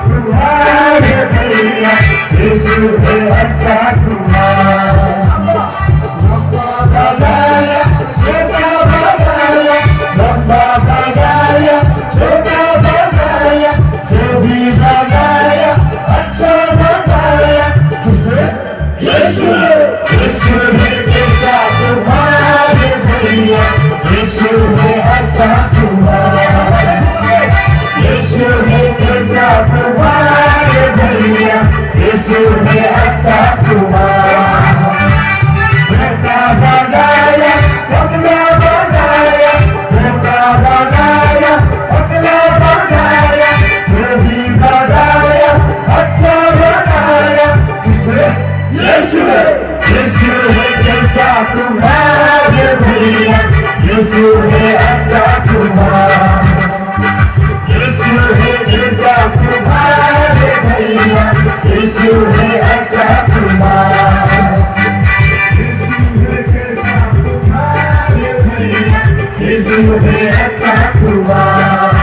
तुम्हारे भैया यीशु है अच्छा तुम्हारा लंबा बनाया छोटा बनाया लंबा बनाया छोटा बनाया जो भी बनाया अच्छा बनाया यीशु है कैसा तुम्हारे भैया यीशु है अच्छा तुम्हारा यीशु है कैसा तुम्हारे भैया यीशु है अच्छा तुम्हारा बेटा बनाया पतला बनाया बेटा बनाया पतला बनाया जो भी बनाया अच्छा बनाया यीशु है कैसा तुम्हारे भैया यीशु है अच्छा तुम्हारा यीशु है कैसा तुम्हारे भैया यीशु है अच्छा तुम्हारा यीशु है अच्छा तुम्हारा